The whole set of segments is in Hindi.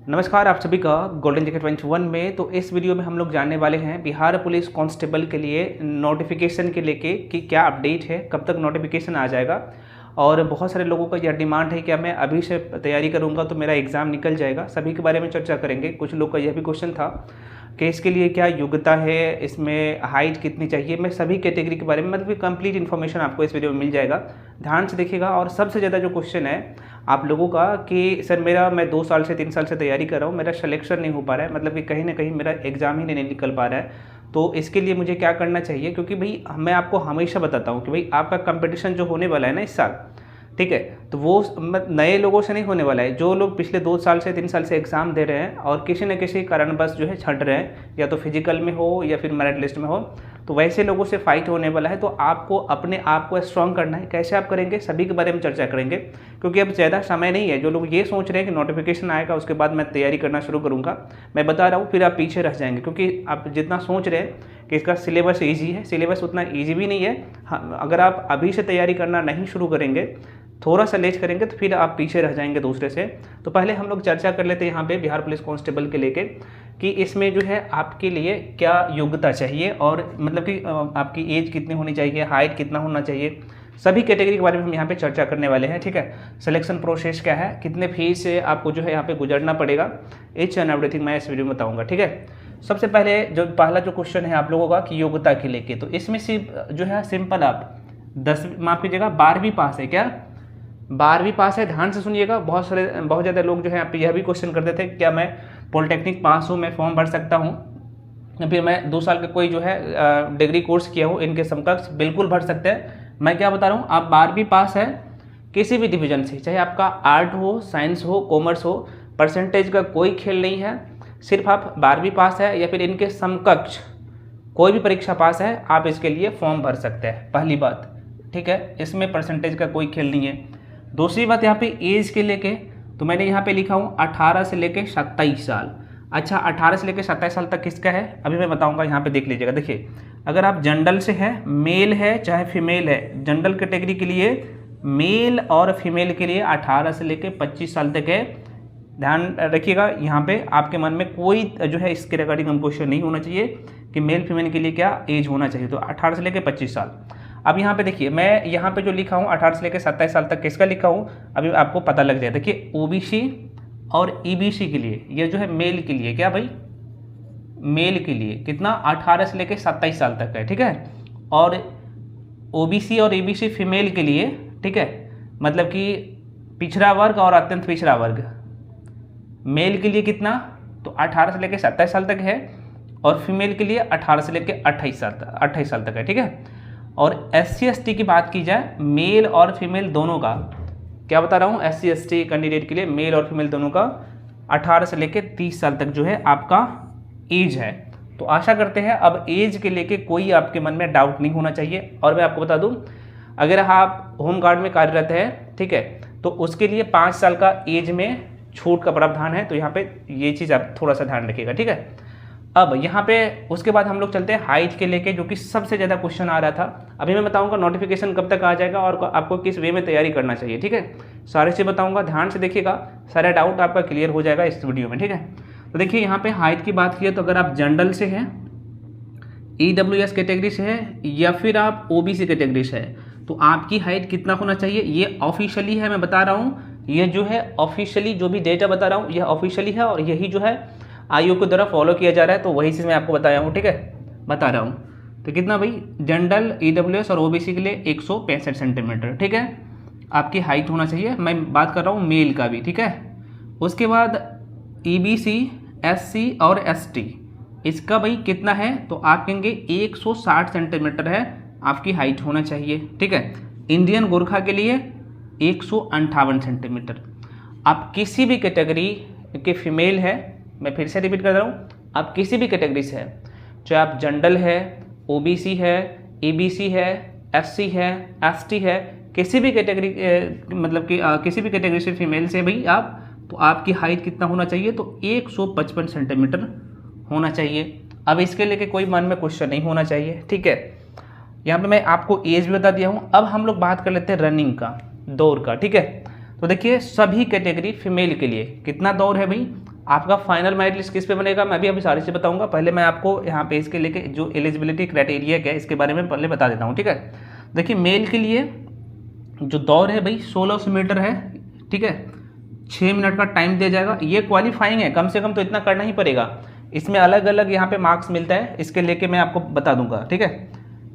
नमस्कार आप सभी का गोल्डन जैकेट 21 में। तो इस वीडियो में हम लोग जानने वाले हैं बिहार पुलिस कांस्टेबल के लिए नोटिफिकेशन के लेके कि क्या अपडेट है, कब तक नोटिफिकेशन आ जाएगा। और बहुत सारे लोगों का यह डिमांड है कि मैं अभी से तैयारी करूंगा तो मेरा एग्ज़ाम निकल जाएगा। सभी के बारे में चर्चा करेंगे। कुछ लोग का यह भी क्वेश्चन था कि इसके लिए क्या योग्यता है, इसमें हाइट कितनी चाहिए। मैं सभी कैटेगरी के बारे में मतलब कि कंप्लीट इन्फॉर्मेशन आपको इस वीडियो में मिल जाएगा। ध्यान से देखिएगा। और सबसे ज़्यादा जो क्वेश्चन है आप लोगों का कि सर मैं 2 साल से 3 साल से तैयारी कर रहा हूँ, मेरा सिलेक्शन नहीं हो पा रहा है, मतलब कि कहीं ना कहीं मेरा एग्ज़ाम ही नहीं निकल पा रहा है, तो इसके लिए मुझे क्या करना चाहिए। क्योंकि भाई मैं आपको हमेशा बताता हूँ कि भाई आपका कंपटीशन जो होने वाला है ना इस साल, ठीक है, तो वो नए लोगों से नहीं होने वाला है। जो लोग पिछले 2 साल से 3 साल से एग्ज़ाम दे रहे हैं और किसी न किसी कारणवश जो है छट रहे हैं, या तो फिजिकल में हो या फिर मेरिट लिस्ट में हो, तो वैसे लोगों से फाइट होने वाला है। तो आपको अपने आप को स्ट्रॉन्ग करना है। कैसे आप करेंगे, सभी के बारे में चर्चा करेंगे। क्योंकि अब ज़्यादा समय नहीं है। जो लोग ये सोच रहे हैं कि नोटिफिकेशन आएगा उसके बाद मैं तैयारी करना शुरू करूँगा, मैं बता रहा हूँ फिर आप पीछे रह जाएंगे। क्योंकि आप जितना सोच रहे हैं कि इसका सिलेबस ईजी है, सिलेबस उतना ईजी भी नहीं है। हाँ, अगर आप अभी से तैयारी करना नहीं शुरू करेंगे, थोड़ा सा लेट करेंगे, तो फिर आप पीछे रह जाएंगे दूसरे से। तो पहले हम लोग चर्चा कर लेते हैं यहाँ पे बिहार पुलिस कांस्टेबल के लेके कि इसमें जो है आपके लिए क्या योग्यता चाहिए, और मतलब कि आपकी एज कितनी होनी चाहिए, हाइट कितना होना चाहिए, सभी कैटेगरी के बारे में हम यहाँ पे चर्चा करने वाले हैं। ठीक है, सिलेक्शन प्रोसेस क्या है, कितने फीस से आपको जो है यहाँ पे गुजरना पड़ेगा, इच एंड एवरीथिंग मैं इस वीडियो में बताऊँगा। ठीक है, सबसे पहले जो पहला जो क्वेश्चन है आप लोगों का कि योग्यता के लेके, तो इसमें सिर्फ जो है सिंपल आप 10 माफ कीजिएगा 12वीं पास है। क्या 12वीं पास है? ध्यान से सुनिएगा। बहुत ज़्यादा लोग जो है यहाँ पे यह भी क्वेश्चन करते थे क्या मैं पॉलिटेक्निक पास हूँ, मैं फॉर्म भर सकता हूँ, या फिर मैं 2 साल का कोई जो है डिग्री कोर्स किया हूँ, इनके समकक्ष बिल्कुल भर सकते हैं। मैं क्या बता रहा हूँ, आप 12वीं पास है किसी भी डिवीजन से, चाहे आपका आर्ट हो, साइंस हो, कॉमर्स हो, परसेंटेज का कोई खेल नहीं है। सिर्फ आप 12वीं पास है या फिर इनके समकक्ष कोई भी परीक्षा पास है, आप इसके लिए फॉर्म भर सकते हैं। पहली बात, ठीक है, इसमें परसेंटेज का कोई खेल नहीं है। दूसरी बात यहाँ पे एज के लेके, तो मैंने यहाँ पे लिखा हूँ 18 से लेके 27 साल। अच्छा, 18 से लेके 27 साल तक किसका है अभी मैं बताऊँगा। यहाँ पे देख लीजिएगा। देखिए, अगर आप जनरल से है, मेल है चाहे फीमेल है, जनरल कैटेगरी के लिए मेल और फीमेल के लिए 18 से लेके 25 साल तक है। ध्यान रखिएगा, यहाँ पे आपके मन में कोई जो है इसके रिगार्डिंग हम क्वेश्चन नहीं होना चाहिए कि मेल फीमेल के लिए क्या एज होना चाहिए। तो 18 से लेके 25 साल। अब यहाँ पे देखिए, मैं यहाँ पे जो लिखा हूँ 18 से लेकर 27 साल तक किसका लिखा हूँ अभी आपको पता लग जाए। देखिए, ओबीसी और ईबीसी के लिए, ये जो है मेल के लिए, क्या भाई मेल के लिए कितना 18 से लेकर 27 साल तक है। ठीक है, और ओबीसी और ईबीसी फीमेल के लिए, ठीक है, मतलब कि पिछड़ा वर्ग और अत्यंत पिछड़ा वर्ग, मेल के लिए कितना, तो 18 से लेकर 27 साल तक है, और फीमेल के लिए 18 से लेकर 28 साल तक है। ठीक है, और SC ST की बात की जाए, मेल और फीमेल दोनों का, क्या बता रहा हूँ, SC ST कैंडिडेट के लिए मेल और फीमेल दोनों का 18 से लेकर 30 साल तक जो है आपका एज है। तो आशा करते हैं अब एज के लेके कोई आपके मन में डाउट नहीं होना चाहिए। और मैं आपको बता दूं, अगर आप होमगार्ड में कार्यरत है, ठीक है, तो उसके लिए 5 साल का एज में छूट का प्रावधान है। तो यहाँ पे ये चीज़ आप थोड़ा सा ध्यान रखिएगा। ठीक है, अब यहाँ पे उसके बाद हम लोग चलते हैं हाइट के लेके, जो कि सबसे ज़्यादा क्वेश्चन आ रहा था। अभी मैं बताऊंगा नोटिफिकेशन कब तक आ जाएगा और आपको किस वे में तैयारी करना चाहिए। ठीक है, सारे चीज़ बताऊंगा, ध्यान से देखिएगा, सारा डाउट आपका क्लियर हो जाएगा इस वीडियो में। ठीक है, तो देखिए यहाँ पे हाइट की बात की है, तो अगर आप जनरल से हैं, EWS कैटेगरी से है, या फिर आप OBC कैटेगरी से है, तो आपकी हाइट कितना होना चाहिए, ये ऑफिशियली है। मैं बता रहा हूँ, ये जो है ऑफिशियली जो भी डेटा बता रहा हूँ यह ऑफिशियली है, और यही जो है आयोग के द्वारा फॉलो किया जा रहा है। तो वही चीज़ मैं आपको बताया हूँ। ठीक है, बता रहा हूँ। तो कितना भाई, जनरल, EWS और OBC के लिए 165 सेंटीमीटर, ठीक है, आपकी हाइट होना चाहिए। मैं बात कर रहा हूँ मेल का भी। ठीक है, उसके बाद EBC, SC और ST, इसका भाई कितना है, तो आप कहेंगे 160 सेंटीमीटर है आपकी हाइट होना चाहिए। ठीक है, इंडियन गोरखा के लिए 158 सेंटीमीटर। आप किसी भी कैटेगरी के फीमेल है, मैं फिर से रिपीट कर रहा हूँ, आप किसी भी कैटेगरी से है, चाहे आप जनरल है, OBC है, EBC है, SC है, ST है, किसी भी कैटेगरी मतलब कि किसी भी कैटेगरी से फीमेल से भाई आप, तो आपकी हाइट कितना होना चाहिए, तो 155 सेंटीमीटर होना चाहिए। अब इसके लेके कोई मन में क्वेश्चन नहीं होना चाहिए। ठीक है, यहाँ पे मैं आपको एज भी बता दिया हूँ। अब हम लोग बात कर लेते हैं रनिंग का, दौड़ का। ठीक है, तो देखिए सभी कैटेगरी फीमेल के लिए कितना दौड़ है भाई, आपका फाइनल मेरिट लिस्ट किस पे बनेगा मैं भी अभी सारी चीज़ बताऊंगा। पहले मैं आपको यहाँ पे इसके लेके जो एलिजिबिलिटी क्राइटेरिया क्या है इसके बारे में पहले बता देता हूँ, ठीक है। देखिए मेल के लिए जो दौड़ है भाई 1600 मीटर है, ठीक है, 6 मिनट का टाइम दिया जाएगा। ये क्वालिफाइंग है, कम से कम तो इतना करना ही पड़ेगा। इसमें अलग अलग यहाँ पे मार्क्स मिलता है, इसके लेके मैं आपको बता दूंगा, ठीक है।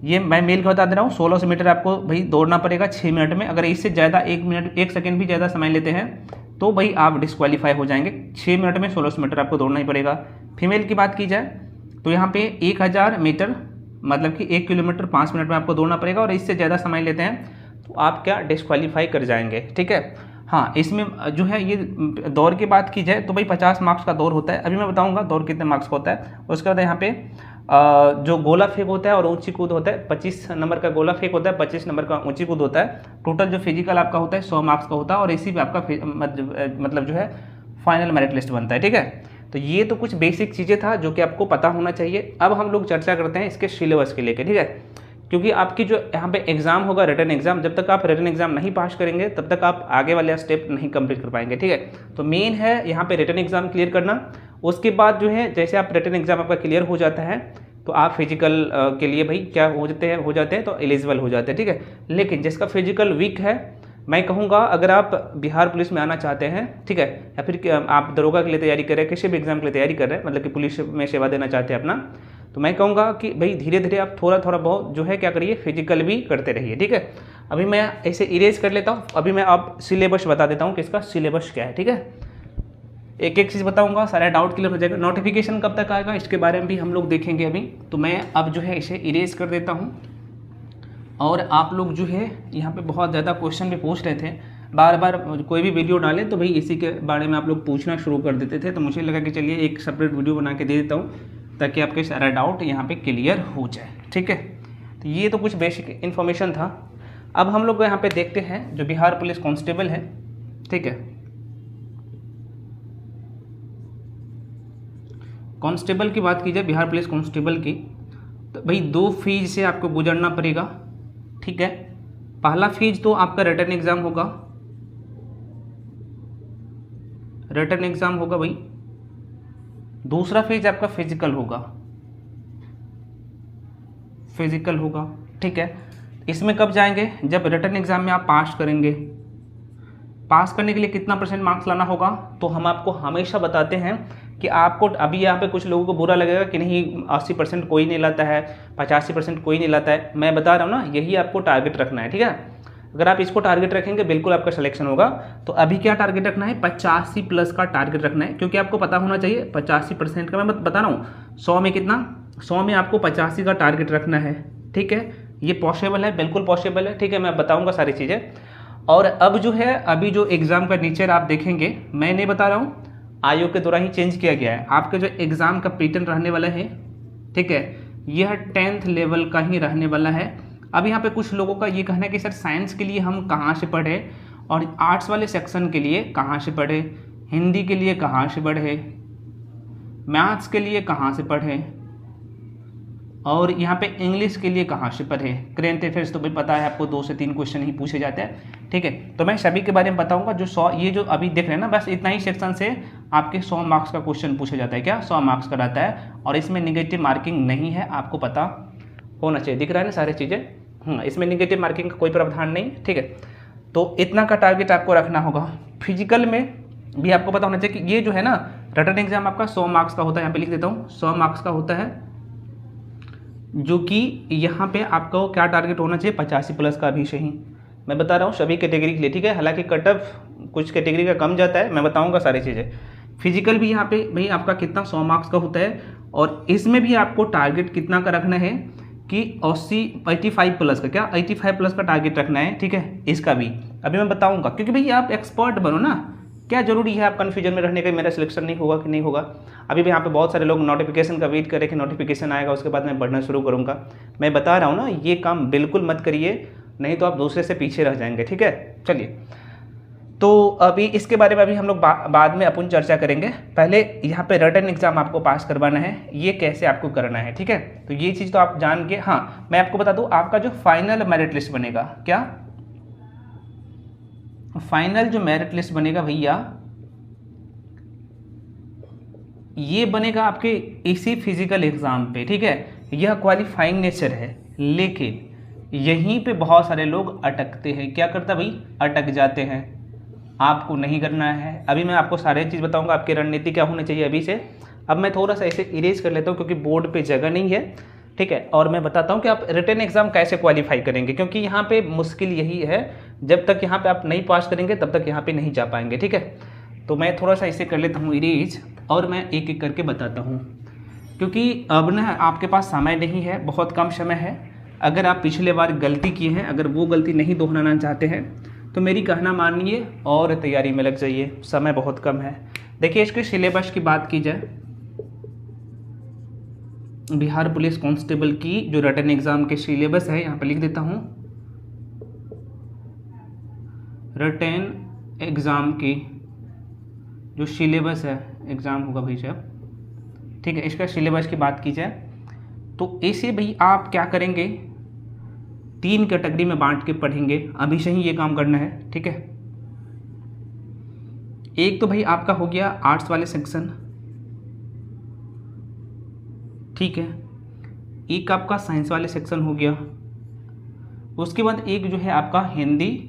ये मैं मेल का बता दे रहा हूँ, 1600 मीटर आपको भाई दौड़ना पड़ेगा 6 मिनट में। अगर इससे ज़्यादा 1 मिनट 1 सेकेंड भी ज़्यादा समय लेते हैं तो भाई आप डिस्क्वालीफाई हो जाएंगे। 6 मिनट में 1600 मीटर आपको दौड़ना ही पड़ेगा। फीमेल की बात की जाए तो यहाँ पे 1000 मीटर मतलब कि 1 किलोमीटर 5 मिनट में आपको दौड़ना पड़ेगा, और इससे ज़्यादा समय लेते हैं तो आप क्या डिस्क्वालीफाई कर जाएंगे, ठीक है। हाँ, इसमें जो है ये दौड़ की बात की जाए तो भाई 50 मार्क्स का दौड़ होता है। अभी मैं बताऊंगा दौड़ कितने मार्क्स का होता है। उसके बाद यहाँ पे जो गोला फेंक होता है और ऊंची कूद होता है, 25 नंबर का गोला फेंक होता है, 25 नंबर का ऊंची कूद होता है। टोटल जो फिजिकल आपका होता है 100 मार्क्स का होता है, और इसी पे आपका मतलब जो है फाइनल मेरिट लिस्ट बनता है, ठीक है। तो ये तो कुछ बेसिक चीज़ें था जो कि आपको पता होना चाहिए। अब हम लोग चर्चा करते हैं इसके सिलेबस के लेकर, ठीक है। क्योंकि आपकी जो यहाँ पे एग्जाम होगा रिटन एग्जाम, जब तक आप रिटन एग्जाम नहीं पास करेंगे तब तक आप आगे वाले स्टेप नहीं कंप्लीट कर पाएंगे, ठीक है। तो मेन है यहाँ पे रिटन एग्जाम क्लियर करना। उसके बाद जो है जैसे आप रिटन एग्जाम आपका क्लियर हो जाता है तो आप फिजिकल के लिए भाई क्या हो जाते हैं तो एलिजिबल हो जाते हैं, ठीक है। लेकिन जिसका फिजिकल वीक है, मैं कहूँगा अगर आप बिहार पुलिस में आना चाहते हैं, ठीक है, या फिर आप दरोगा के लिए तैयारी कर रहे हैं, किसी भी एग्जाम के लिए तैयारी कर रहे हैं, मतलब कि पुलिस में सेवा देना चाहते हैं अपना, तो मैं कहूँगा कि भाई धीरे धीरे आप थोड़ा थोड़ा बहुत जो है क्या करिए, फिजिकल भी करते रहिए, ठीक है। अभी मैं ऐसे इरेज कर लेता हूँ। अभी मैं आप सिलेबस बता देता हूँ कि इसका सिलेबस क्या है, ठीक है। एक एक चीज़ बताऊंगा, सारा डाउट क्लियर हो जाएगा। नोटिफिकेशन कब तक आएगा इसके बारे में भी हम लोग देखेंगे अभी। तो मैं अब जो है इसे इरेज कर देता हूँ। और आप लोग जो है यहाँ पे बहुत ज़्यादा क्वेश्चन भी पूछ रहे थे, बार बार कोई भी वीडियो डालें तो भाई इसी के बारे में आप लोग पूछना शुरू कर देते थे। तो मुझे लगा कि चलिए एक सेपरेट वीडियो बना के दे देता हूँ ताकि आपके सारा डाउट यहाँ पे क्लियर हो जाए, ठीक है। तो ये तो कुछ बेसिक इन्फॉर्मेशन था। अब हम लोग यहाँ पे देखते हैं जो बिहार पुलिस कांस्टेबल है, ठीक है। कांस्टेबल की बात की जाए बिहार पुलिस कांस्टेबल की, तो भाई 2 फेज से आपको गुजरना पड़ेगा, ठीक है। पहला फेज तो आपका रिटन एग्जाम होगा, रिटन एग्जाम होगा भाई। दूसरा फेज आपका फिजिकल होगा, फिजिकल होगा, ठीक है। इसमें कब जाएंगे, जब रिटन एग्जाम में आप पास करेंगे। पास करने के लिए कितना % मार्क्स लाना होगा, तो हम आपको हमेशा बताते हैं कि आपको, अभी यहाँ पे कुछ लोगों को बुरा लगेगा कि नहीं 80% कोई नहीं लाता है, 85% कोई नहीं लाता है। मैं बता रहा हूँ ना, यही आपको टारगेट रखना है, ठीक है। अगर आप इसको टारगेट रखेंगे बिल्कुल आपका सिलेक्शन होगा। तो अभी क्या टारगेट रखना है, 85+ का टारगेट रखना है, क्योंकि आपको पता होना चाहिए 85% का। मैं बता रहा हूँ 100 में कितना, 100 में आपको 85 का टारगेट रखना है, ठीक है। ये पॉसिबल है, बिल्कुल पॉसिबल है, ठीक है। मैं बताऊँगा सारी चीज़ें। और अब जो है अभी जो एग्ज़ाम का नेचर आप देखेंगे, मैं नहीं बता रहा हूँ, आयोग के द्वारा ही चेंज किया गया है। आपके जो एग्ज़ाम का पैटर्न रहने वाला है, ठीक है, यह 10th लेवल का ही रहने वाला है। अब यहाँ पे कुछ लोगों का ये कहना है कि सर साइंस के लिए हम कहाँ से पढ़े, और आर्ट्स वाले सेक्शन के लिए कहाँ से पढ़े, हिंदी के लिए कहाँ से पढ़े, मैथ्स के लिए कहाँ से पढ़े, और यहाँ पे इंग्लिश के लिए कहाँ से पढ़े। करेंट अफेयर्स तो भाई पता है आपको 2 से 3 क्वेश्चन ही पूछे जाते हैं, ठीक है। तो मैं सभी के बारे में बताऊंगा। जो 100 ये जो अभी देख रहे हैं ना, बस इतना ही सेक्शन से आपके 100 मार्क्स का क्वेश्चन पूछा जाता है, क्या 100 मार्क्स का रहता है, और इसमें निगेटिव मार्किंग नहीं है, आपको पता होना चाहिए। दिख रहा है ना सारी चीज़ें, इसमें निगेटिव मार्किंग का कोई प्रावधान नहीं, ठीक है। तो इतना का टारगेट आपको रखना होगा। फिजिकल में भी आपको पता होना चाहिए कि ये जो है ना रिटन एग्जाम आपका 100 मार्क्स का होता है। यहाँ पे लिख देता हूँ 100 मार्क्स का होता है, जो कि यहाँ पे आपका क्या टारगेट होना चाहिए, 85+ का भी सही। मैं बता रहा हूँ सभी कैटेगरी के लिए, ठीक है। हालांकि कट ऑफ कुछ कैटेगरी का कम जाता है, मैं बताऊँगा सारी चीज़ें। फिजिकल भी यहाँ पे भाई आपका कितना 100 मार्क्स का होता है, और इसमें भी आपको टारगेट कितना का रखना है कि 85+ का, क्या 85+ का टारगेट रखना है, ठीक है। इसका भी अभी मैं बताऊँगा, क्योंकि भाई आप एक्सपर्ट बनो ना, क्या जरूरी है आप कन्फ्यूजन में रहने का मेरा सिलेक्शन नहीं होगा कि नहीं होगा। अभी भी यहाँ पे बहुत सारे लोग नोटिफिकेशन का वेट कर रहे कि नोटिफिकेशन आएगा उसके बाद मैं पढ़ना शुरू करूँगा। मैं बता रहा हूँ ना, ये काम बिल्कुल मत करिए, नहीं तो आप दूसरे से पीछे रह जाएंगे, ठीक है। चलिए, तो अभी इसके बारे में अभी हम लोग बाद में अपन चर्चा करेंगे। पहले यहाँ पे रिटन एग्जाम आपको पास करवाना है, ये कैसे आपको करना है, ठीक है। तो ये चीज़ तो आप जान के, हाँ मैं आपको बता दूँ, आपका जो फाइनल मेरिट लिस्ट बनेगा, क्या फाइनल जो मेरिट लिस्ट बनेगा भैया, ये बनेगा आपके इसी फिजिकल एग्ज़ाम पे, ठीक है। यह क्वालिफाइंग नेचर है, लेकिन यहीं पे बहुत सारे लोग अटकते हैं। क्या करता भाई, अटक जाते हैं। आपको नहीं करना है। अभी मैं आपको सारे चीज़ बताऊंगा, आपकी रणनीति क्या होनी चाहिए अभी से। अब मैं थोड़ा सा ऐसे इरेज कर लेता हूँ क्योंकि बोर्ड पे जगह नहीं है, ठीक है। और मैं बताता हूँ कि आप रिटन एग्जाम कैसे क्वालिफाई करेंगे, क्योंकि यहाँ पे मुश्किल यही है, जब तक यहाँ पे आप नहीं पास करेंगे तब तक यहाँ पे नहीं जा पाएंगे, ठीक है। तो मैं थोड़ा सा इसे कर लेता हूँ इरेज, और मैं एक एक करके बताता हूँ, क्योंकि अब ना आपके पास समय नहीं है, बहुत कम समय है। अगर आप पिछले बार गलती किए हैं, अगर वो गलती नहीं दोहराना चाहते हैं तो मेरी कहना मानिए और तैयारी में लग जाइए, समय बहुत कम है। देखिए इसके सिलेबस की बात की जाए, बिहार पुलिस कांस्टेबल की जो रिटन एग्जाम के सिलेबस है, यहाँ पर लिख देता हूँ, रिटन एग्जाम की जो सिलेबस है, एग्जाम होगा भाई साहब, ठीक है। इसका सिलेबस की बात की जाए तो ऐसे भाई आप क्या करेंगे, 3 कैटेगरी में बांट के पढ़ेंगे। अभी से ही ये काम करना है, ठीक है। एक तो भाई आपका हो गया आर्ट्स वाले सेक्शन, ठीक है। एक आपका साइंस वाले सेक्शन हो गया। उसके बाद एक जो है आपका हिंदी,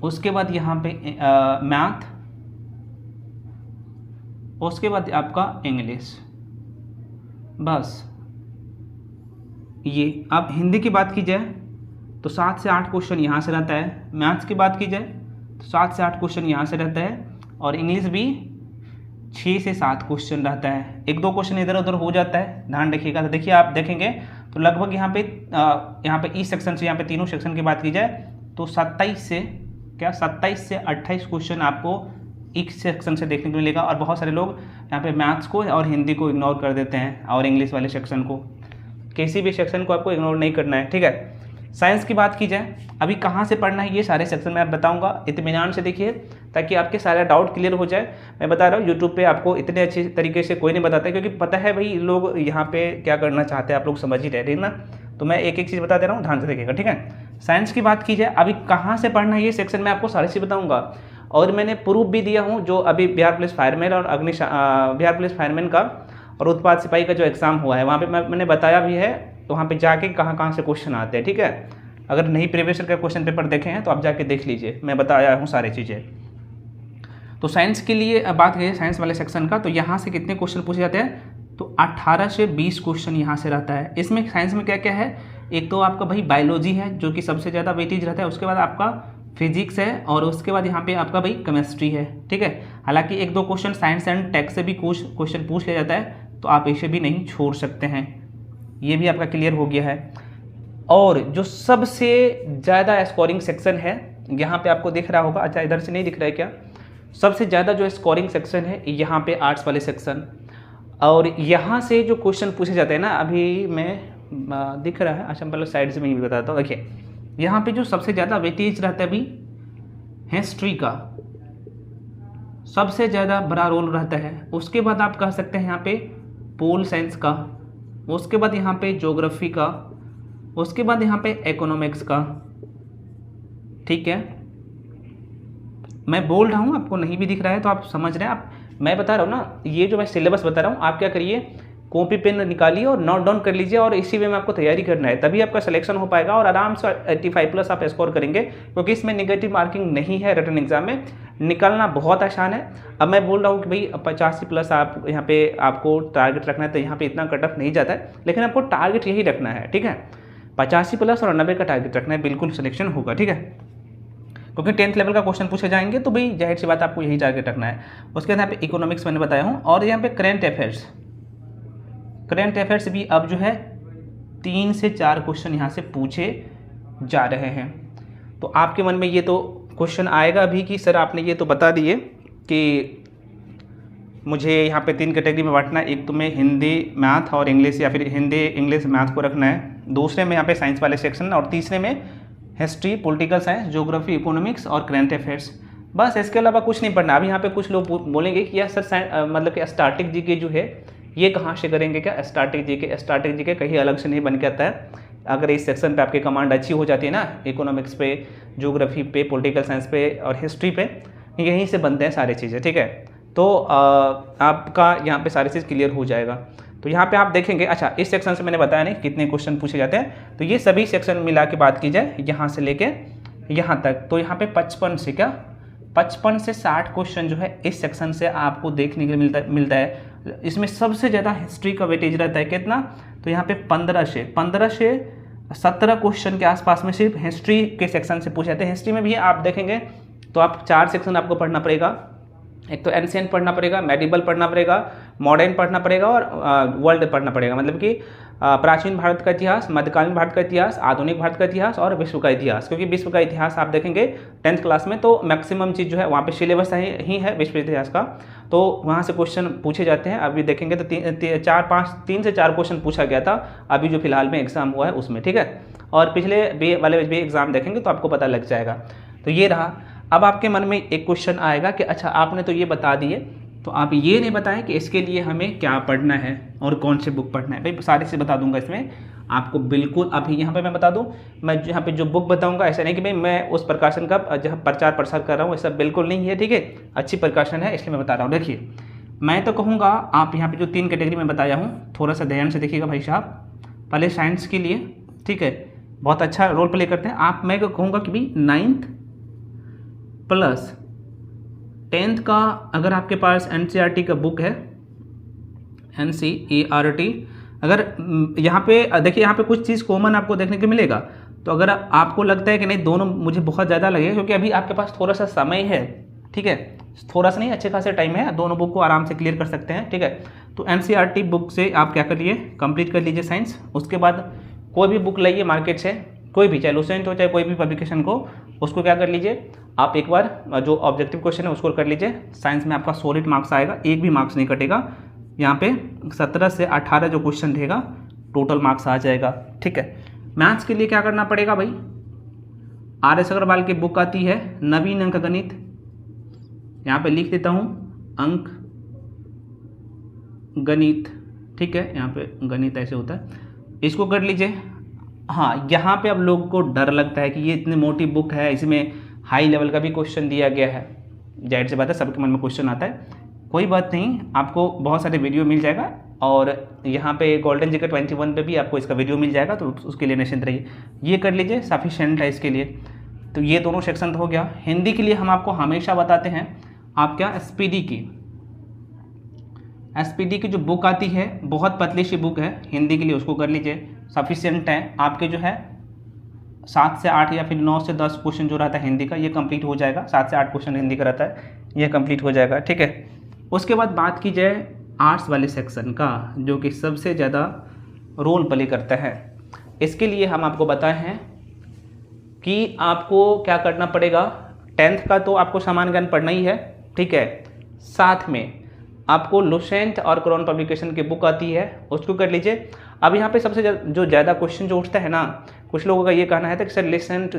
उसके बाद यहाँ पे मैथ, उसके बाद आपका इंग्लिश, बस ये। अब हिंदी की बात की जाए तो 7 से 8 क्वेश्चन यहाँ से रहता है। मैथ्स की बात की जाए तो 7 से 8 क्वेश्चन यहाँ से रहता है, और इंग्लिश भी 6 से 7 क्वेश्चन रहता है। 1-2 क्वेश्चन इधर उधर हो जाता है, ध्यान रखिएगा। तो देखिए आप देखेंगे तो लगभग यहाँ पे इस सेक्शन से, यहाँ पे तीनों सेक्शन की बात की जाए तो 27 से 28 क्वेश्चन आपको एक सेक्शन से देखने को मिलेगा। और बहुत सारे लोग यहाँ पे मैथ्स को और हिंदी को इग्नोर कर देते हैं, और इंग्लिश वाले सेक्शन को। किसी भी सेक्शन को आपको इग्नोर नहीं करना है, ठीक है। साइंस की बात की जाए, अभी कहाँ से पढ़ना है ये सारे सेक्शन में आप बताऊंगा, इत्मीनान से देखिए ताकि आपके सारा डाउट क्लियर हो जाए। मैं बता रहा हूँ यूट्यूब पे आपको इतने अच्छे तरीके से कोई नहीं बताता है, क्योंकि पता है भाई लोग यहाँ पे क्या करना चाहते हैं, आप लोग समझ ही रहे ना। तो मैं एक एक चीज़ बता दे रहा हूँ, ध्यान से देखिएगा, ठीक है। साइंस की बात की जाए, अभी कहाँ से पढ़ना है ये सेक्शन में आपको सारी चीज़ बताऊँगा, और मैंने प्रूफ भी दिया हूँ। जो अभी बिहार पुलिस फायरमैन और बिहार पुलिस फायरमैन का और उत्पाद सिपाही का जो एग्ज़ाम हुआ है, वहाँ पे मैंने बताया भी है। तो वहाँ पे जाके कहाँ से क्वेश्चन आते हैं, ठीक है। अगर नहीं प्रीवियस ईयर का क्वेश्चन पेपर देखे हैं तो आप जाके देख लीजिए, मैं बताया हूँ सारी चीज़ें। तो साइंस के लिए बात करें, साइंस वाले सेक्शन का, तो यहाँ से कितने क्वेश्चन पूछे जाते हैं, तो 18 से 20 क्वेश्चन यहाँ से रहता है। इसमें साइंस में क्या क्या है, एक तो आपका भाई बायोलॉजी है जो कि सबसे ज़्यादा वेटेज रहता है, उसके बाद आपका फिजिक्स है, और उसके बाद यहाँ पे आपका भाई केमिस्ट्री है, ठीक है। हालांकि 1-2 क्वेश्चन साइंस एंड टेक से भी कुछ क्वेश्चन पूछ लिया जाता है, तो आप इसे भी नहीं छोड़ सकते हैं। ये भी आपका क्लियर हो गया है। और जो सबसे ज़्यादा स्कोरिंग सेक्शन है, यहाँ पे आपको दिख रहा होगा, अच्छा इधर से नहीं दिख रहा है क्या, सबसे ज़्यादा जो स्कोरिंग सेक्शन है यहाँ पे आर्ट्स वाले सेक्शन। और यहाँ से जो क्वेश्चन पूछे जाते हैं ना, अभी मैं दिख रहा है, अच्छा मतलब साइड से मैं भी बताता हूँ। देखिए यहाँ पे जो सबसे ज़्यादा वेटेज रहता है अभी हिस्ट्री का, सबसे ज़्यादा बड़ा रोल रहता है। उसके बाद आप कह सकते हैं यहाँ पे पोल साइंस का, उसके बाद यहाँ पे ज्योग्राफी का, उसके बाद यहाँ पे इकोनॉमिक्स का, ठीक है। मैं बोल रहा हूँ, आपको नहीं भी दिख रहा है तो आप समझ रहे हैं। आप, मैं बता रहा हूँ ना, ये जो मैं सिलेबस बता रहा हूँ, आप क्या करिए, कॉपी पेन निकालिए और नोट डाउन कर लीजिए, और इसी वे में आपको तैयारी करना है, तभी आपका सिलेक्शन हो पाएगा और आराम से 85+ आप स्कोर करेंगे, क्योंकि इसमें नेगेटिव मार्किंग नहीं है। रिटन एग्जाम में निकालना बहुत आसान है। अब मैं बोल रहा हूँ कि भाई 85+ आप यहाँ पे आपको टारगेट रखना है, तो यहाँ पे इतना कट ऑफ नहीं जाता है, लेकिन आपको टारगेट यही रखना है, ठीक है। 85+ और 90 का टारगेट रखना है, बिल्कुल सिलेक्शन होगा, ठीक है। क्योंकि 10th लेवल का क्वेश्चन पूछे जाएंगे तो भाई जाहिर सी बात आपको यही टारगेट रखना है। उसके बाद यहाँ पे इकोनॉमिक्स मैंने बताया हूँ, और यहाँ पे करंट अफेयर्स भी अब जो है 3 से 4 क्वेश्चन यहाँ से पूछे जा रहे हैं। तो आपके मन में ये तो क्वेश्चन आएगा भी कि सर आपने ये तो बता दिए कि मुझे यहाँ पे 3 कैटेगरी में बांटना है, एक तो मैं हिंदी मैथ और इंग्लिश, या फिर हिंदी इंग्लिश मैथ को रखना है, दूसरे में यहाँ पे साइंस वाले सेक्शन, और तीसरे में history, political science, geography, economics और करंट अफेयर्स। बस इसके अलावा कुछ नहीं पढ़ना। अभी यहाँ पे कुछ लोग बोलेंगे कि यार सर मतलब कि स्टैटिक जीके जो है ये कहाँ से करेंगे, क्या स्टैटिक जीके कहीं अलग से नहीं बन के आता है। अगर इस सेक्शन पे आपकी कमांड अच्छी हो जाती है ना, इकोनॉमिक्स पे, ज्योग्राफी पे, पॉलिटिकल साइंस पे और हिस्ट्री पे, यहीं से बनते हैं सारी चीज़ें, ठीक है। तो आपका यहाँ पे सारी चीज़ क्लियर हो जाएगा। तो यहाँ पे आप देखेंगे, अच्छा इस सेक्शन से मैंने बताया नहीं कितने क्वेश्चन पूछे जाते हैं, तो ये सभी सेक्शन मिला के बात की जाए यहाँ से लेके यहाँ तक, तो यहाँ पे 55 से 60 क्वेश्चन जो है इस सेक्शन से आपको देखने के लिए मिलता है। इसमें सबसे ज़्यादा हिस्ट्री का वेटेज रहता है, कितना, तो यहाँ पे 15 से 17 क्वेश्चन के आसपास में सिर्फ हिस्ट्री के सेक्शन से पूछे जाते हैं। हिस्ट्री में भी आप देखेंगे तो आप 4 सेक्शन आपको पढ़ना पड़ेगा। एक तो एंशिएंट पढ़ना पड़ेगा, मेडिवल पढ़ना पड़ेगा, मॉडर्न पढ़ना पड़ेगा और वर्ल्ड पढ़ना पड़ेगा, मतलब कि प्राचीन भारत का इतिहास, मध्यकालीन भारत का इतिहास, आधुनिक भारत का इतिहास और विश्व का इतिहास। क्योंकि विश्व का इतिहास आप देखेंगे 10th क्लास में तो मैक्सिमम चीज़ जो है वहाँ पे सिलेबस ही है विश्व इतिहास का, तो वहाँ से क्वेश्चन पूछे जाते हैं। अभी देखेंगे तो 3 से 4 क्वेश्चन पूछा गया था अभी जो फिलहाल में एग्जाम हुआ है उसमें, ठीक है। और पिछले वाले भी एग्जाम देखेंगे तो आपको पता लग जाएगा। तो ये रहा। अब आपके मन में एक क्वेश्चन आएगा कि अच्छा आपने तो ये बता दिए, तो आप ये नहीं बताएं कि इसके लिए हमें क्या पढ़ना है और कौन से बुक पढ़ना है। भाई सारी से बता दूंगा इसमें आपको बिल्कुल। अभी यहाँ पे मैं बता दूं, मैं यहाँ पे जो बुक बताऊंगा ऐसा नहीं कि भाई मैं उस प्रकाशन का जहाँ प्रचार प्रसार कर रहा हूँ, ऐसा बिल्कुल नहीं है, ठीक है। अच्छी प्रकाशन है इसलिए मैं बता रहा हूँ। देखिए मैं तो कहूँगा आप यहाँ पर जो 3 कैटेगरी में बताया हूँ थोड़ा सा ध्यान से देखिएगा भाई साहब। पहले साइंस के लिए, ठीक है, बहुत अच्छा रोल प्ले करते हैं आप। मैं कहूँगा कि भाई 9th प्लस 10th का अगर आपके पास NCERT का बुक है, NCERT, अगर यहाँ पे देखिए यहाँ पे कुछ चीज़ कॉमन आपको देखने को मिलेगा। तो अगर आपको लगता है कि नहीं दोनों मुझे बहुत ज़्यादा लगे, क्योंकि अभी आपके पास थोड़ा सा समय है, ठीक है, थोड़ा सा नहीं अच्छे खासे टाइम है, दोनों बुक को आराम से क्लियर कर सकते हैं, ठीक है। तो NCERT बुक से आप क्या करिए, कंप्लीट कर लीजिए साइंस। उसके बाद कोई भी बुक लाइए मार्केट से, कोई भी, चाहे लुसेंट हो चाहे कोई भी पब्लिकेशन को, उसको क्या कर लीजिए आप एक बार जो ऑब्जेक्टिव क्वेश्चन है उसको कर लीजिए। साइंस में आपका सॉलिड मार्क्स आएगा, एक भी मार्क्स नहीं कटेगा। यहाँ पे 17 से 18 जो क्वेश्चन रहेगा टोटल मार्क्स आ जाएगा, ठीक है। मैथ्स के लिए क्या करना पड़ेगा भाई, RS अग्रवाल की बुक आती है नवीन अंक गणित, यहाँ पे लिख देता हूँ अंक गणित, ठीक है, यहाँ पे गणित ऐसे होता है, इसको कर लीजिए। हाँ, यहाँ पे अब लोगों को डर लगता है कि ये इतनी मोटी बुक है, इसमें हाई लेवल का भी क्वेश्चन दिया गया है। जाहिर सी बात है सबके मन में क्वेश्चन आता है, कोई बात नहीं, आपको बहुत सारे वीडियो मिल जाएगा और यहाँ पे गोल्डन जीके 21 पे भी आपको इसका वीडियो मिल जाएगा, तो उसके लिए निश्चिंत रहिए। ये कर लीजिए, सफिशिएंट है इसके लिए। तो ये दोनों सेक्शन तो हो गया। हिंदी के लिए हम आपको हमेशा बताते हैं आप क्या SPD की जो बुक आती है बहुत पतली सी बुक है हिंदी के लिए, उसको कर लीजिए, सफिशिएंट है। आपके जो है 7 से 8 या फिर 9 से 10 क्वेश्चन जो रहता है हिंदी का ये कंप्लीट हो जाएगा। 7 से 8 क्वेश्चन हिंदी का रहता है, ये कंप्लीट हो जाएगा, ठीक है। उसके बाद बात की जाए आर्ट्स वाले सेक्शन का, जो कि सबसे ज़्यादा रोल प्ले करता है। इसके लिए हम आपको बताए हैं कि आपको क्या करना पड़ेगा। 10th का तो आपको सामान्य ज्ञान पढ़ना ही है, ठीक है। साथ में आपको लुसेंट और क्रॉन पब्लिकेशन की बुक आती है, उसको कर लीजिए। अब यहाँ पे सबसे ज़्यादा क्वेश्चन जो उठता है ना, कुछ लोगों का ये कहना है कि सर लुसेंट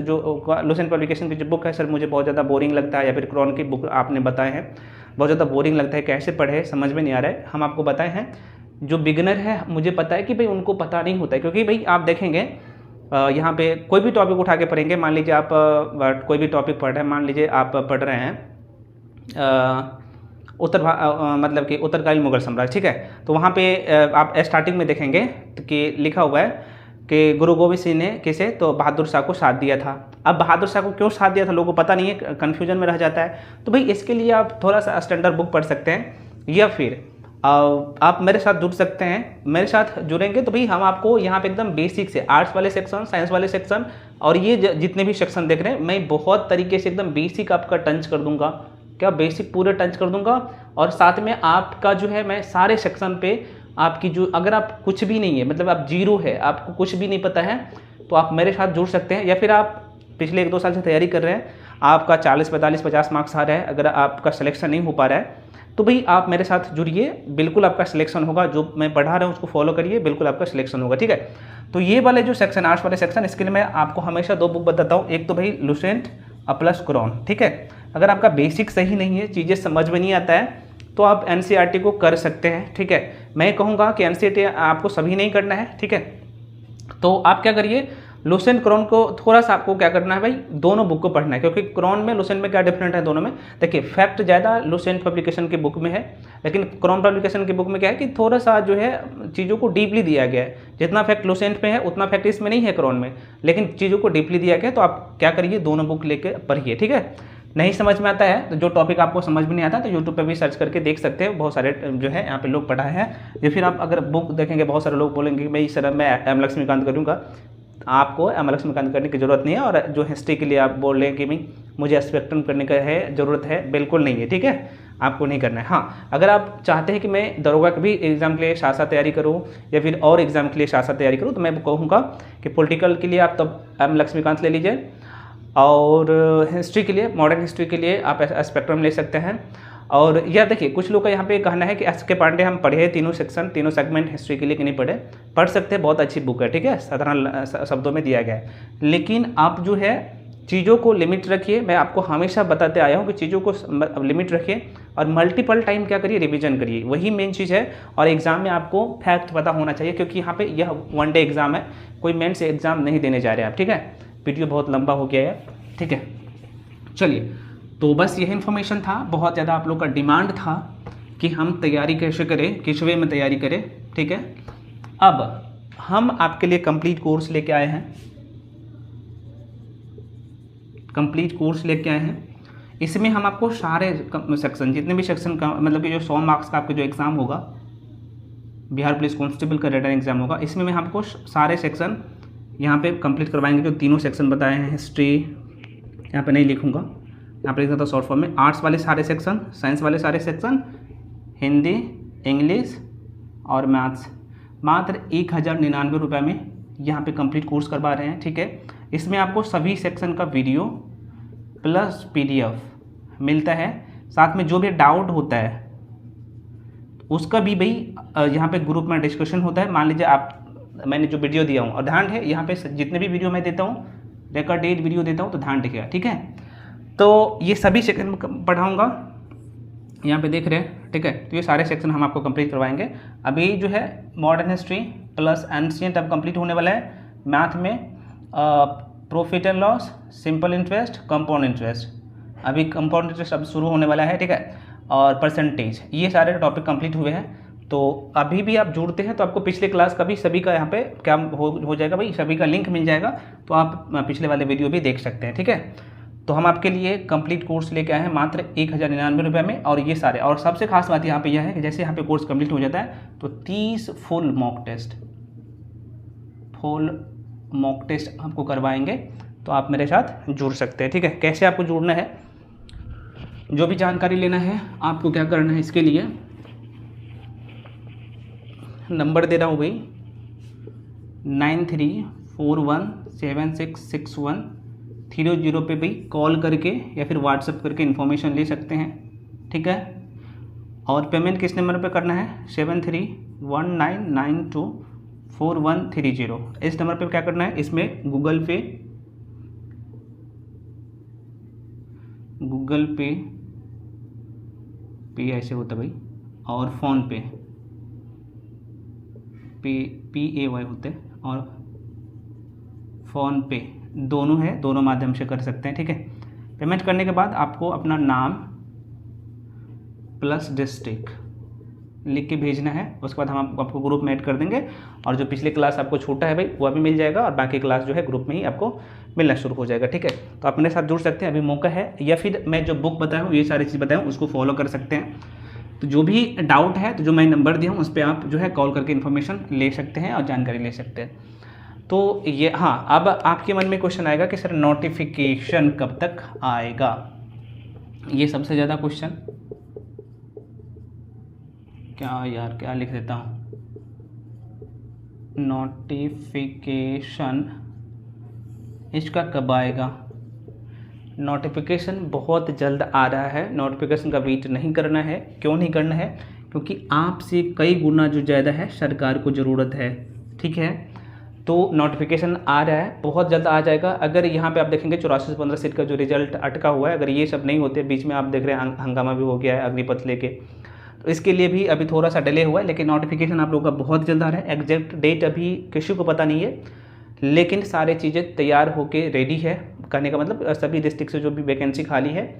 पब्लिकेशन की जो बुक है सर मुझे बहुत ज़्यादा बोरिंग लगता है, या फिर क्रॉन की बुक आपने बताए हैं बहुत ज़्यादा बोरिंग लगता है, कैसे पढ़े समझ में नहीं आ रहा है। हम आपको बताए हैं, जो बिगिनर है मुझे पता है कि भाई उनको पता नहीं होता है, क्योंकि भाई आप देखेंगे यहाँ पे कोई भी टॉपिक उठा के पढ़ेंगे। मान लीजिए आप कोई भी टॉपिक पढ़ रहे हैं, मान लीजिए आप पढ़ रहे हैं मतलब कि उत्तरकालीन मुगल साम्राज्य, ठीक है। तो वहाँ पे आप स्टार्टिंग में देखेंगे कि लिखा हुआ है कि गुरु गोविंद सिंह ने किसे, तो बहादुर शाह को साथ दिया था। अब बहादुर शाह को क्यों साथ दिया था लोगों को पता नहीं है, कन्फ्यूजन में रह जाता है। तो भाई इसके लिए आप थोड़ा सा स्टैंडर्ड बुक पढ़ सकते हैं, या फिर आप मेरे साथ जुड़ सकते हैं। मेरे साथ जुड़ेंगे तो भाई हम आपको यहाँ पे एकदम बेसिक से आर्ट्स वाले सेक्शन, साइंस वाले सेक्शन और ये जितने भी सेक्शन देख रहे हैं, मैं बहुत तरीके से एकदम बेसिक आपका टच कर दूंगा, क्या बेसिक पूरे टच कर दूंगा। और साथ में आपका जो है मैं सारे सेक्शन पे आपकी जो, अगर आप कुछ भी नहीं है, मतलब आप जीरो है, आपको कुछ भी नहीं पता है, तो आप मेरे साथ जुड़ सकते हैं। या फिर आप पिछले 1-2 साल से तैयारी कर रहे हैं, आपका 40, 45, 50 मार्क्स आ रहा है, अगर आपका सिलेक्शन नहीं हो पा रहा है तो भाई आप मेरे साथ जुड़िए, बिल्कुल आपका सिलेक्शन होगा। जो मैं पढ़ा रहा हूँ उसको फॉलो करिए, बिल्कुल आपका सिलेक्शन होगा, ठीक है। तो ये वाले जो सेक्शन, आर्ट्स वाले सेक्शन, इसके लिए मैं आपको हमेशा 2 बुक बताता हूँ। एक तो भाई लुसेंट प्लस क्रॉन, ठीक है। अगर आपका बेसिक सही नहीं है, चीज़ें समझ में नहीं आता है, तो आप NCERT को कर सकते हैं, ठीक है। मैं कहूँगा कि NCERT आपको सभी नहीं करना है, ठीक है। तो आप क्या करिए, लुसेंट क्रोन को थोड़ा सा आपको क्या करना है भाई, दोनों बुक को पढ़ना है, क्योंकि क्रोन में लुसेंट में क्या डिफरेंट है दोनों में। देखिए फैक्ट ज़्यादा लुसेंट पब्लिकेशन की बुक में है, लेकिन क्रोन पब्लिकेशन की बुक में क्या है कि थोड़ा सा जो है चीज़ों को डीपली दिया गया है। जितना फैक्ट लुसेंट में है उतना फैक्ट इसमें नहीं है क्रोन में, लेकिन चीज़ों को डीपली दिया गया है। तो आप क्या करिए, दोनों बुक लेके पढ़िए, ठीक है। नहीं समझ में आता है तो जो टॉपिक आपको समझ में नहीं आता तो यूट्यूब पे भी सर्च करके देख सकते हैं, बहुत सारे जो है यहाँ पे लोग पढ़ाए हैं। या फिर आप अगर बुक देखेंगे, बहुत सारे लोग बोलेंगे भाई सर मैं एम लक्ष्मीकांत करूँगा, आपको एम लक्ष्मीकांत करने की ज़रूरत नहीं है। और जो हिस्ट्री के लिए आप बोल रहे हैं कि भाई मुझे स्पेक्ट्रम करने का है ज़रूरत है, बिल्कुल नहीं है, ठीक है, आपको नहीं करना है। हाँ, अगर आप चाहते हैं कि मैं दरोगा के भी एग्ज़ाम के लिए साथ साथ तैयारी करूँ या फिर और एग्ज़ाम के लिए साथ साथ तैयारी करूँ, तो मैं कहूँगा कि पॉलिटिकल के लिए आप तब एम लक्ष्मीकांत ले लीजिए, और हिस्ट्री के लिए, मॉडर्न हिस्ट्री के लिए आप स्पेक्ट्रम ले सकते हैं। और यह देखिए कुछ लोग का यहाँ पे कहना है कि एस के पांडे हम पढ़े तीनों सेक्शन, तीनों सेगमेंट हिस्ट्री के लिए कि नहीं पढ़े, पढ़ सकते हैं, बहुत अच्छी बुक है, ठीक है, साधारण शब्दों में दिया गया है। लेकिन आप जो है चीज़ों को लिमिट रखिए। मैं आपको हमेशा बताते आया हूँ कि चीज़ों को लिमिट रखिए और मल्टीपल टाइम क्या करिए, रिवीजन करिए, वही मेन चीज़ है। और एग्ज़ाम में आपको फैक्ट पता होना चाहिए, क्योंकि यहाँ पे यह वन डे एग्ज़ाम है, कोई मेंस एग्ज़ाम नहीं देने जा रहे हैं आप, ठीक है। वीडियो बहुत लंबा हो गया है, ठीक है। चलिए, तो बस यही इन्फॉर्मेशन था। बहुत ज़्यादा आप लोग का डिमांड था कि हम तैयारी कैसे करें, किस वे में तैयारी करें, ठीक है। अब हम आपके लिए कंप्लीट कोर्स लेके आए हैं, कंप्लीट कोर्स लेके आए हैं। इसमें हम आपको सारे सेक्शन, जितने भी सेक्शन का मतलब कि जो 100 मार्क्स का आपका जो एग्ज़ाम होगा, बिहार पुलिस कांस्टेबल का रिटन एग्ज़ाम होगा, इसमें मैं आपको सारे सेक्शन यहाँ पे कंप्लीट करवाएंगे। जो तीनों सेक्शन बताए हैं, हिस्ट्री यहाँ पे नहीं लिखूँगा, यहाँ पे लिखना था शॉर्ट फॉर्म में, आर्ट्स वाले सारे सेक्शन, साइंस वाले सारे सेक्शन, हिंदी, इंग्लिश और मैथ्स, मात्र 1099 रुपये में यहाँ पे कंप्लीट कोर्स करवा रहे हैं, ठीक है। इसमें आपको सभी सेक्शन का वीडियो प्लस PDF मिलता है, साथ में जो भी डाउट होता है उसका भी भाई यहाँ पे ग्रुप में डिस्कशन होता है। मान लीजिए आप, मैंने जो वीडियो दिया हूँ, और ध्यान है यहाँ पे जितने भी वीडियो मैं देता हूँ, रिकॉर्डेड वीडियो देता हूँ, तो ध्यान रखिएगा, ठीक है। तो ये सभी सेक्शन पढ़ाऊँगा, यहाँ पे देख रहे हैं, ठीक है। तो ये सारे सेक्शन हम आपको कंप्लीट करवाएंगे। अभी जो है मॉडर्न हिस्ट्री प्लस एंशिएंट अब कंप्लीट होने वाला है। मैथ में profit and loss, simple interest, compound interest, अभी कंपाउंड इंटरेस्ट अब शुरू होने वाला है, ठीक है, और परसेंटेज, ये सारे टॉपिक कंप्लीट हुए हैं। तो अभी भी आप जुड़ते हैं तो आपको पिछले क्लास का भी सभी का यहाँ पे क्या हो जाएगा भाई, सभी का लिंक मिल जाएगा, तो आप पिछले वाले वीडियो भी देख सकते हैं, ठीक है। तो हम आपके लिए कंप्लीट कोर्स लेके आए हैं मात्र 1099 रुपये में। और ये सारे, और सबसे खास बात यहाँ पे यह है कि जैसे यहाँ पे कोर्स कंप्लीट हो जाता है तो 30 फुल मॉक टेस्ट आपको करवाएंगे, तो आप मेरे साथ जुड़ सकते हैं, ठीक है। कैसे आपको जुड़ना है, जो भी जानकारी लेना है आपको क्या करना है, इसके लिए नंबर दे रहा हूँ भाई, 9341766130 पे भी कॉल करके या फिर व्हाट्सएप करके इन्फॉर्मेशन ले सकते हैं, ठीक है। और पेमेंट किस नंबर पे करना है, 7319924130, इस नंबर पे क्या करना है। इसमें गूगल पे ऐसे होता भाई, और फ़ोन पे PAY होते हैं, और फ़ोन पे दोनों है, दोनों माध्यम से कर सकते हैं, ठीक है। पेमेंट करने के बाद आपको अपना नाम प्लस डिस्ट्रिक्ट लिख के भेजना है। उसके बाद हम आपको ग्रुप में ऐड कर देंगे, और जो पिछले क्लास आपको छूटा है भाई वह भी मिल जाएगा, और बाकी क्लास जो है ग्रुप में ही आपको मिलना शुरू हो जाएगा, ठीक है। तो आप मेरे साथ जुड़ सकते हैं, अभी मौका है। या फिर मैं जो बुक बताया हूँ, ये सारी चीज़ बताया हूँ, उसको फॉलो कर सकते हैं। तो जो भी डाउट है, तो जो मैं नंबर दिया हूँ उस पर आप जो है कॉल करके इन्फॉर्मेशन ले सकते हैं और जानकारी ले सकते हैं। तो ये, हाँ, अब आपके मन में क्वेश्चन आएगा कि सर नोटिफिकेशन कब तक आएगा, ये सबसे ज़्यादा क्वेश्चन। क्या लिख देता हूँ, नोटिफिकेशन इसका कब आएगा। नोटिफिकेशन बहुत जल्द आ रहा है, नोटिफिकेशन का वेट नहीं करना है। क्यों नहीं करना है, क्योंकि आपसे कई गुना जो ज़्यादा है सरकार को ज़रूरत है, ठीक है। तो नोटिफिकेशन आ रहा है, बहुत जल्द आ जाएगा। अगर यहाँ पे आप देखेंगे 84 से 15 सीट का जो रिजल्ट अटका हुआ है, अगर ये सब नहीं होते, बीच में आप देख रहे हैं हंगामा भी हो गया है अग्निपथ लेके, तो इसके लिए भी अभी थोड़ा सा डिले हुआ है, लेकिन नोटिफिकेशन आप लोगों का बहुत जल्द आ रहा है। एग्जैक्ट डेट अभी किसी को पता नहीं है, लेकिन सारी चीज़ें तैयार होके रेडी है। कहने का मतलब सभी डिस्ट्रिक्ट से जो भी वैकेंसी खाली है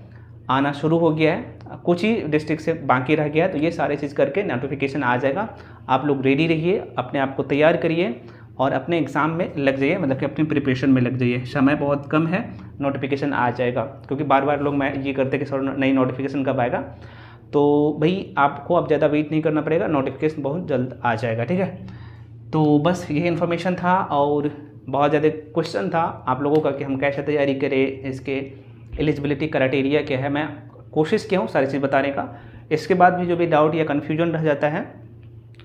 आना शुरू हो गया है, कुछ ही डिस्ट्रिक्ट से बाकी रह गया है। तो ये सारी चीज़ करके नोटिफिकेशन आ जाएगा। आप लोग रेडी रहिए, अपने आप को तैयार करिए और अपने एग्ज़ाम में लग जाइए, मतलब कि अपनी प्रिपरेशन में लग जाइए। समय बहुत कम है, नोटिफिकेशन आ जाएगा, क्योंकि बार बार लोग मैं ये करते कि सर नई नोटिफिकेशन कब आएगा। तो भाई आपको अब ज़्यादा वेट नहीं करना पड़ेगा, नोटिफिकेशन बहुत जल्द आ जाएगा, ठीक है। तो बस यही इन्फॉर्मेशन था और बहुत ज़्यादा क्वेश्चन था आप लोगों का कि हम कैसे तैयारी करें, इसके एलिजिबिलिटी क्राइटेरिया क्या है। मैं कोशिश किया हूँ सारी चीज़ बताने का। इसके बाद भी जो भी डाउट या कन्फ्यूजन रह जाता है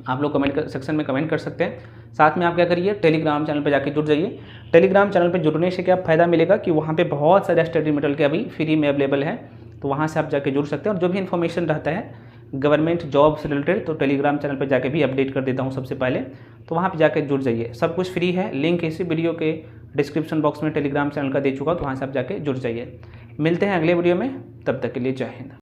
आप लोग कमेंट सेक्शन में कमेंट कर सकते हैं। साथ में आप क्या करिए, टेलीग्राम चैनल पर जाके जुड़ जाइए। टेलीग्राम चैनल पर जुड़ने से क्या फ़ायदा मिलेगा कि वहाँ पे बहुत सारे स्टडी मटेरियल के अभी फ्री में अवेलेबल है, तो वहाँ से आप जाके जुड़ सकते हैं। और जो भी इन्फॉर्मेशन रहता है गवर्नमेंट जॉब से रिलेटेड, तो टेलीग्राम चैनल पर जाके भी अपडेट कर देता हूँ सबसे पहले, तो वहाँ पे जाके जुड़ जाइए। सब कुछ फ्री है, लिंक इसी वीडियो के डिस्क्रिप्शन बॉक्स में टेलीग्राम चैनल का दे चुका, तो वहाँ से आप जाके जुड़ जाइए। मिलते हैं अगले वीडियो में, तब तक के लिए जय हिंद।